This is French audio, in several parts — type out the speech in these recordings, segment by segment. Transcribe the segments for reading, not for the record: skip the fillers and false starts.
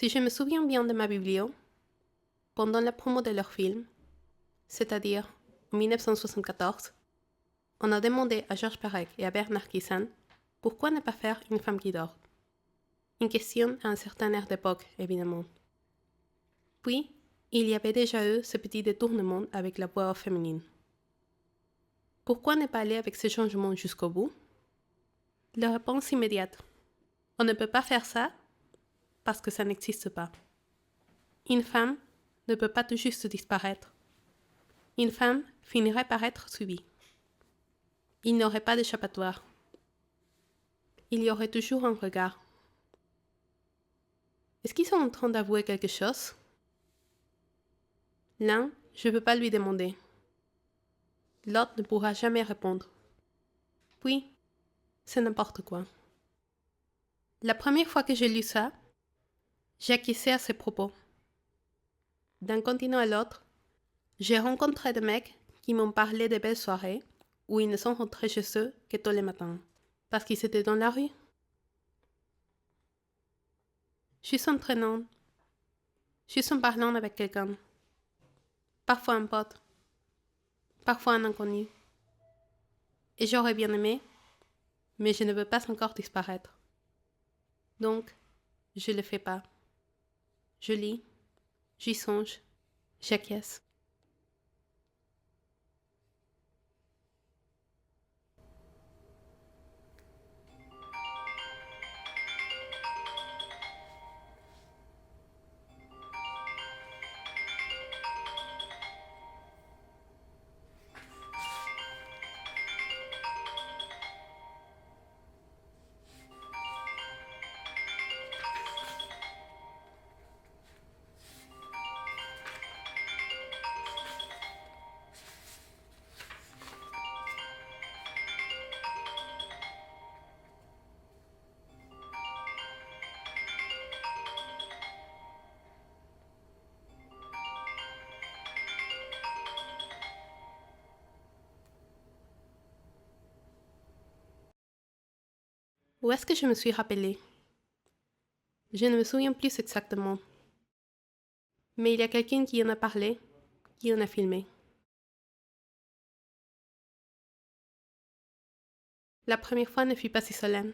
Si je me souviens bien de ma biblio, pendant la promo de leur film, c'est-à-dire en 1974, on a demandé à Georges Perec et à Bernard Kissane pourquoi ne pas faire Une femme qui dort. Une question à un certain air d'époque, évidemment. Puis, il y avait déjà eu ce petit détournement avec la voix féminine. Pourquoi ne pas aller avec ce changement jusqu'au bout? La réponse immédiate. On ne peut pas faire ça parce que ça n'existe pas. Une femme ne peut pas tout juste disparaître. Une femme finirait par être suivie. Il n'y aurait pas d'échappatoire. Il y aurait toujours un regard. Est-ce qu'ils sont en train d'avouer quelque chose? L'un, je ne peux pas lui demander. L'autre ne pourra jamais répondre. Puis, c'est n'importe quoi. La première fois que j'ai lu ça, j'ai acquiescé à ces propos. D'un continent à l'autre, j'ai rencontré des mecs qui m'ont parlé de belles soirées où ils ne sont rentrés chez eux que tôt le matin, parce qu'ils étaient dans la rue. Juste en traînant, juste en parlant avec quelqu'un, parfois un pote, parfois un inconnu. Et j'aurais bien aimé, mais je ne veux pas encore disparaître. Donc, je ne le fais pas. Je lis, j'y songe, j'acquiesce. Où est-ce que je me suis rappelée? Je ne me souviens plus exactement. Mais il y a quelqu'un qui en a parlé, qui en a filmé. La première fois ne fut pas si solennelle.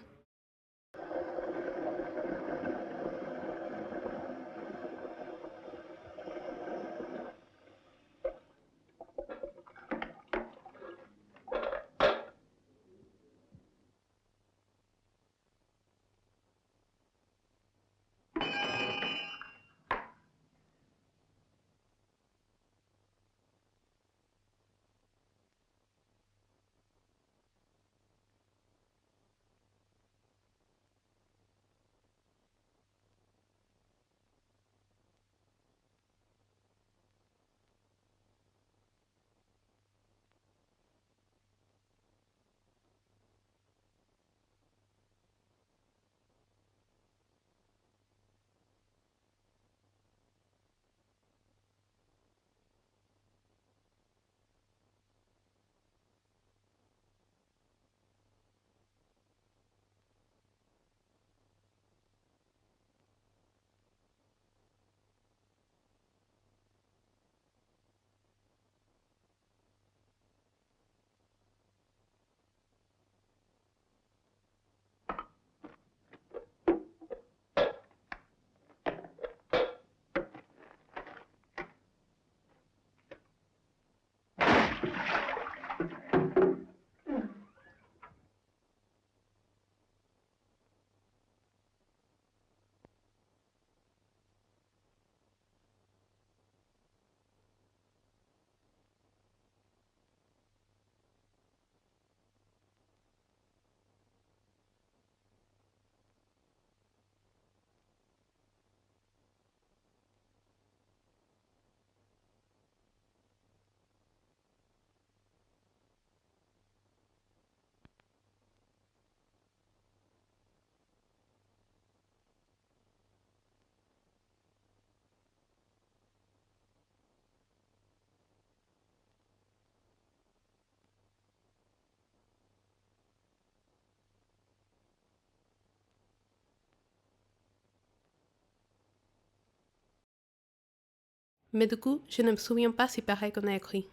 Mais du coup, je ne me souviens pas si pareil qu'on a écrit,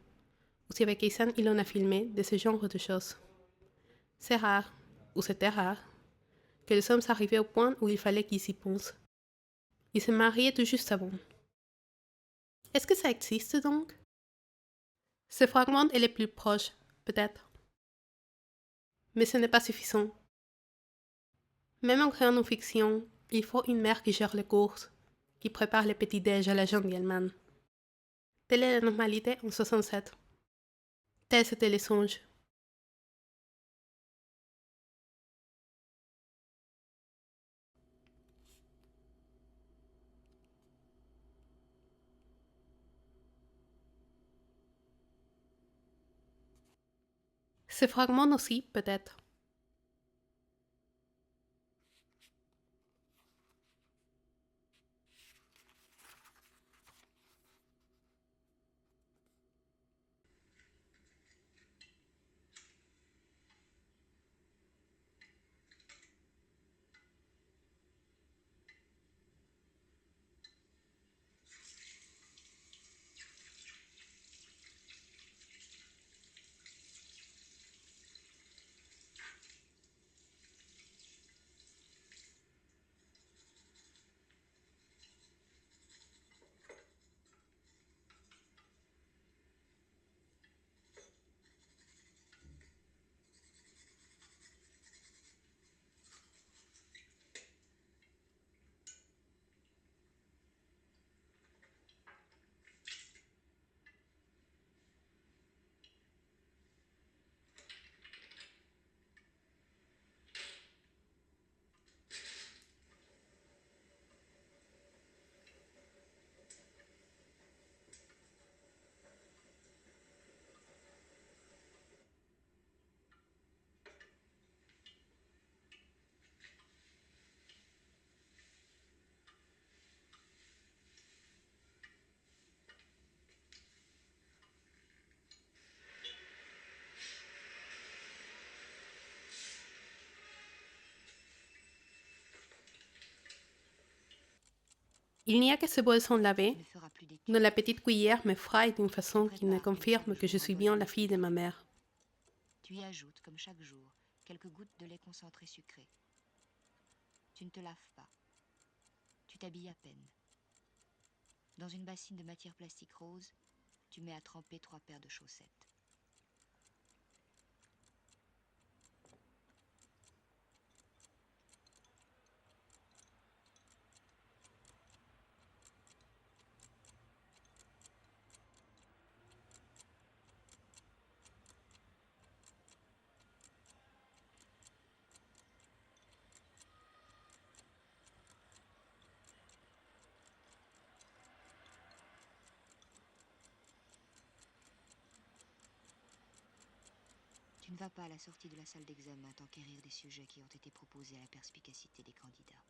ou si avec Isan il en a filmé de ce genre de choses. C'est rare, ou c'était rare, que nous sommes arrivés au point où il fallait qu'ils y pensent. Ils se mariaient tout juste avant. Est-ce que ça existe donc? Ce fragment est le plus proche, peut-être. Mais ce n'est pas suffisant. Même en créant une fiction, il faut une mère qui gère les courses, qui prépare les petits déj à la gentleman. Telle est la normalité en 67. Tels étaient les songes. Ce fragment aussi, peut-être. Il n'y a que ce bol sans laver, dont la petite cuillère me fraye d'une façon qui me confirme que je suis bien la fille de ma mère. Tu y ajoutes, comme chaque jour, quelques gouttes de lait concentré sucré. Tu ne te laves pas. Tu t'habilles à peine. Dans une bassine de matière plastique rose, tu mets à tremper 3 paires de chaussettes. Tu ne vas pas à la sortie de la salle d'examen t'enquérir des sujets qui ont été proposés à la perspicacité des candidats.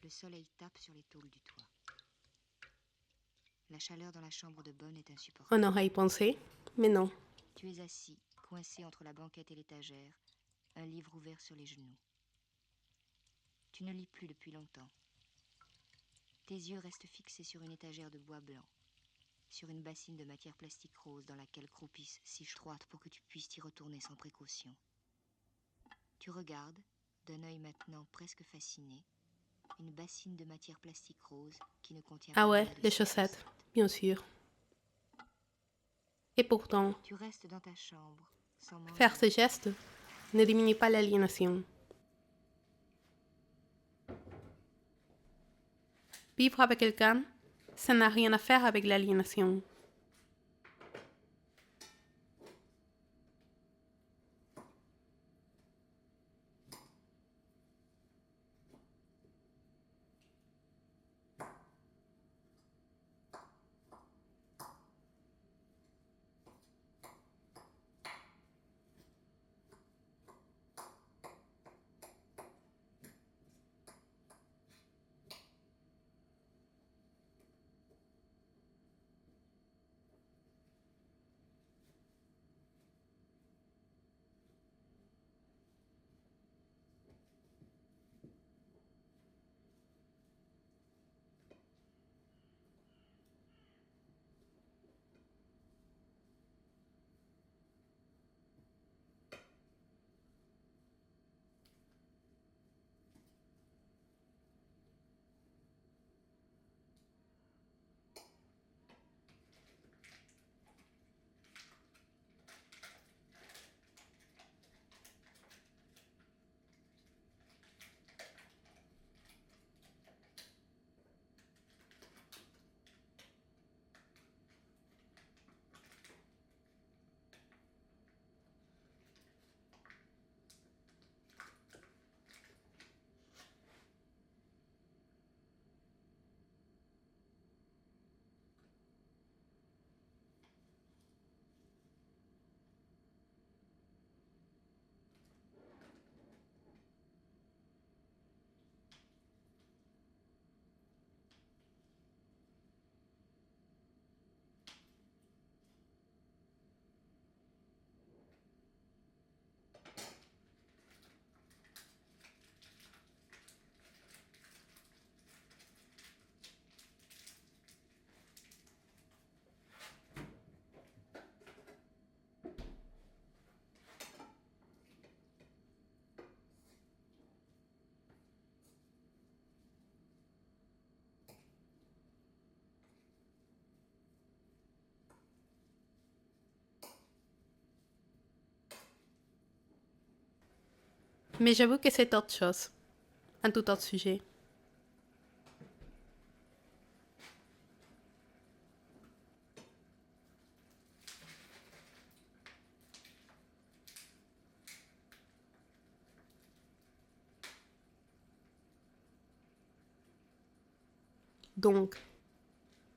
Le soleil tape sur les tôles du toit. La chaleur dans la chambre de bonne est On insupportable. aurait y pensé, mais non. Tu es assis, coincé entre la banquette et l'étagère, un livre ouvert sur les genoux. Tu ne lis plus depuis longtemps. Tes yeux restent fixés sur une étagère de bois blanc, sur une bassine de matière plastique rose dans laquelle croupissent 6 étroites pour que tu puisses t'y retourner sans précaution. Tu regardes, d'un œil maintenant presque fasciné, une bassine de matière plastique rose qui ne contient Ah pas ouais, moins de les 6 chaussettes, bien sûr. Et pourtant, Tu restes dans ta chambre, sans manger. faire ce geste ne diminue pas l'aliénation. Vivre avec quelqu'un, ça n'a rien à faire avec l'aliénation. Mais j'avoue que c'est autre chose, un tout autre sujet. Donc,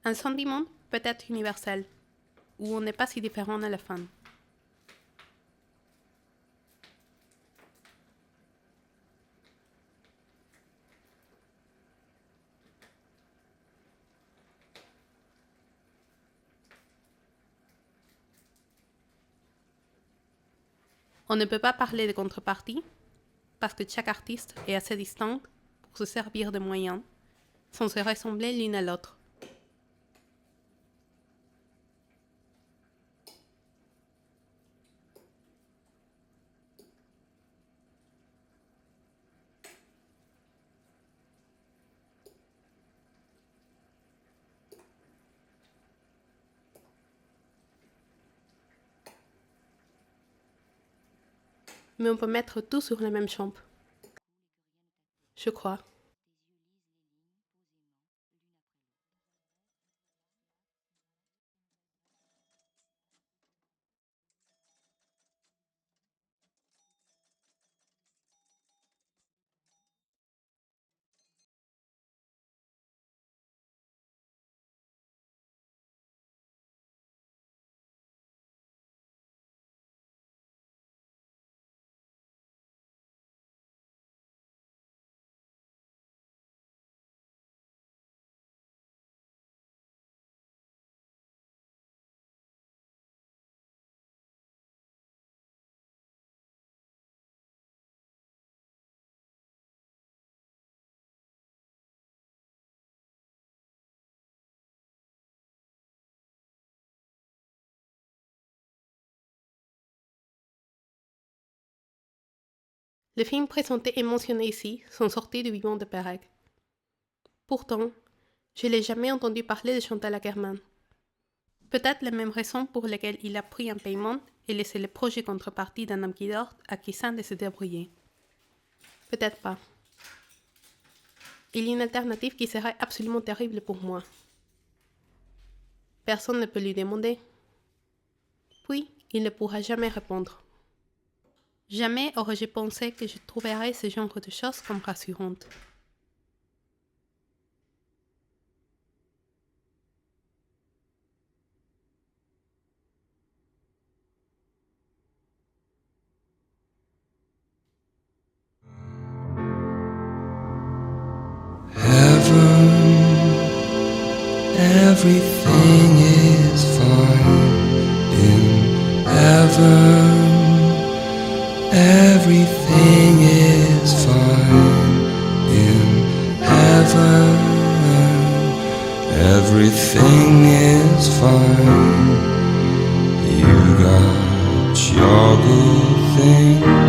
un sentiment peut être universel, où on n'est pas si différent à la fin. On ne peut pas parler de contrepartie, parce que chaque artiste est assez distinct pour se servir de moyens, sans se ressembler l'une à l'autre. Mais on peut mettre tout sur la même chambre. Je crois. Les films présentés et mentionnés ici sont sortis du vivant de Perec. Pourtant, je n'ai jamais entendu parler de Chantal Akerman. Peut-être la même raison pour laquelle il a pris un paiement et laissé le projet contrepartie d'un homme qui dort à Kissan de se débrouiller. Peut-être pas. Il y a une alternative qui serait absolument terrible pour moi. Personne ne peut lui demander. Puis, il ne pourra jamais répondre. Jamais aurais-je pensé que je trouverais ce genre de choses comme rassurantes. Everything is fine in heaven. Everything is fine in heaven. Everything is fine. You got your good thing.